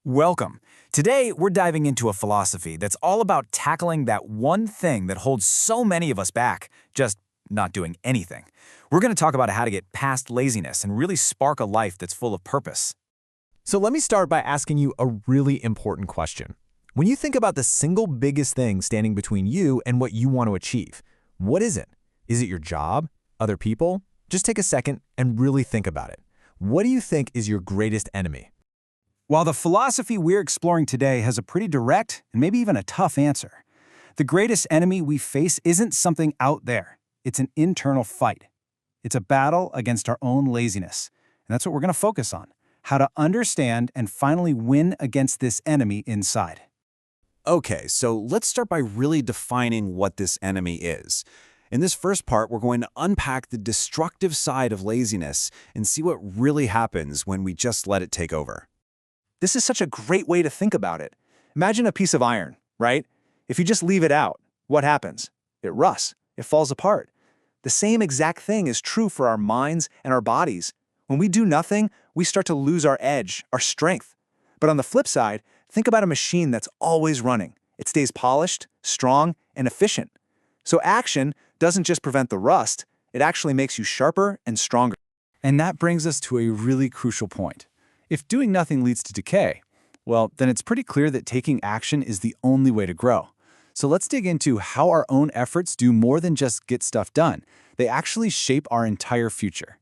Welcome. Today, we're diving into a philosophy that's all about tackling that one thing that holds so many of us back, just not doing anything. We're going to talk about how to get past laziness and really spark a life that's full of purpose. So let me start by asking you a really important question. When you think about the single biggest thing standing between you and what you want to achieve, what is it? Is it your job? Other people? Just take a second and really think about it. What do you think is your greatest enemy? While the philosophy we're exploring today has a pretty direct and maybe even a tough answer, the greatest enemy we face isn't something out there. It's an internal fight. It's a battle against our own laziness. And that's what we're going to focus on, how to understand and finally win against this enemy inside. Okay, so let's start by really defining what this enemy is. In this first part, we're going to unpack the destructive side of laziness and see what really happens when we just let it take over. This is such a great way to think about it. Imagine a piece of iron, right? If you just leave it out, what happens? It rusts. It falls apart. The same exact thing is true for our minds and our bodies. When we do nothing, we start to lose our edge, our strength. But on the flip side, think about a machine that's always running. It stays polished, strong, and efficient. So action doesn't just prevent the rust, it actually makes you sharper and stronger. And that brings us to a really crucial point. If doing nothing leads to decay, well, then it's pretty clear that taking action is the only way to grow. So let's dig into how our own efforts do more than just get stuff done. They actually shape our entire future.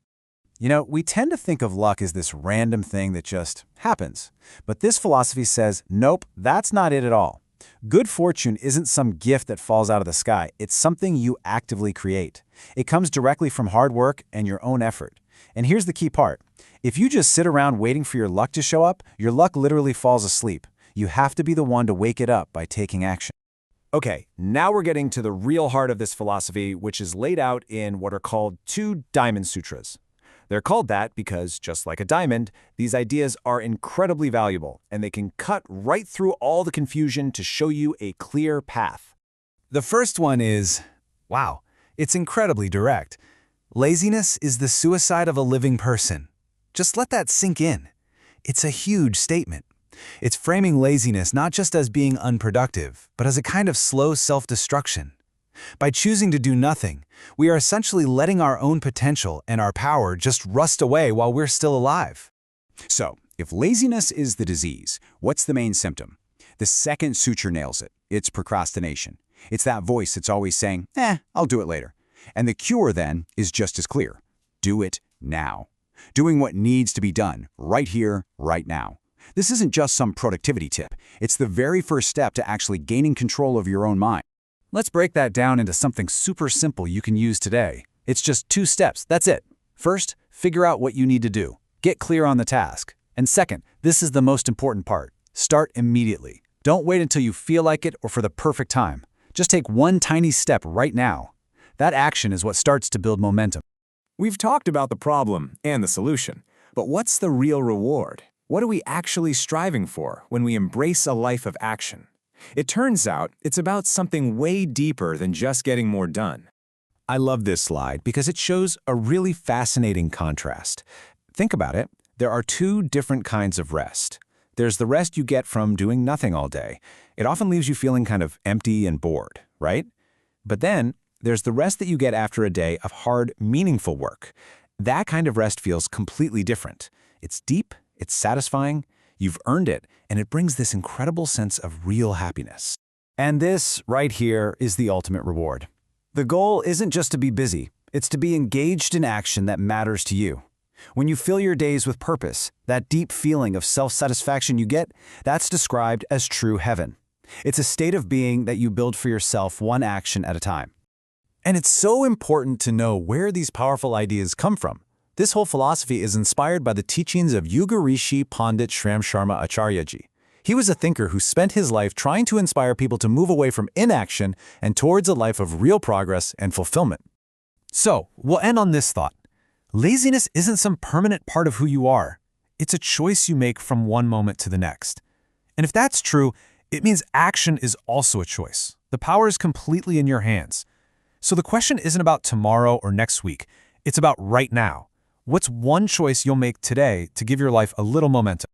You know, we tend to think of luck as this random thing that just happens. But this philosophy says, nope, that's not it at all. Good fortune isn't some gift that falls out of the sky. It's something you actively create. It comes directly from hard work and your own effort. And here's the key part. If you just sit around waiting for your luck to show up, your luck literally falls asleep. You have to be the one to wake it up by taking action. Okay, now we're getting to the real heart of this philosophy, which is laid out in what are called two diamond sutras. They're called that because, just like a diamond, these ideas are incredibly valuable, and they can cut right through all the confusion to show you a clear path. The first one is, wow, it's incredibly direct. Laziness is the suicide of a living person. Just let that sink in. It's a huge statement. It's framing laziness not just as being unproductive, but as a kind of slow self-destruction. By choosing to do nothing, we are essentially letting our own potential and our power just rust away while we're still alive. So, if laziness is the disease, what's the main symptom? The second suture nails it. It's procrastination. It's that voice that's always saying, I'll do it later. And the cure, then, is just as clear. Do it now. Doing what needs to be done, right here, right now. This isn't just some productivity tip. It's the very first step to actually gaining control of your own mind. Let's break that down into something super simple you can use today. It's just 2 steps, that's it. First, figure out what you need to do. Get clear on the task. And second, this is the most important part. Start immediately. Don't wait until you feel like it or for the perfect time. Just take one tiny step right now. That action is what starts to build momentum. We've talked about the problem and the solution, but what's the real reward? What are we actually striving for when we embrace a life of action? It turns out it's about something way deeper than just getting more done. I love this slide because it shows a really fascinating contrast. Think about it. There are 2 different kinds of rest. There's the rest you get from doing nothing all day. It often leaves you feeling kind of empty and bored, right? But then there's the rest that you get after a day of hard, meaningful work. That kind of rest feels completely different. It's deep, it's satisfying, you've earned it, and it brings this incredible sense of real happiness. And this, right here, is the ultimate reward. The goal isn't just to be busy, it's to be engaged in action that matters to you. When you fill your days with purpose, that deep feeling of self-satisfaction you get, that's described as true heaven. It's a state of being that you build for yourself one action at a time. And it's so important to know where these powerful ideas come from. This whole philosophy is inspired by the teachings of Yuga Rishi Pandit Shram Sharma Acharyaji. He was a thinker who spent his life trying to inspire people to move away from inaction and towards a life of real progress and fulfillment. So, we'll end on this thought. Laziness isn't some permanent part of who you are. It's a choice you make from one moment to the next. And if that's true, it means action is also a choice. The power is completely in your hands. So the question isn't about tomorrow or next week. It's about right now. What's one choice you'll make today to give your life a little momentum?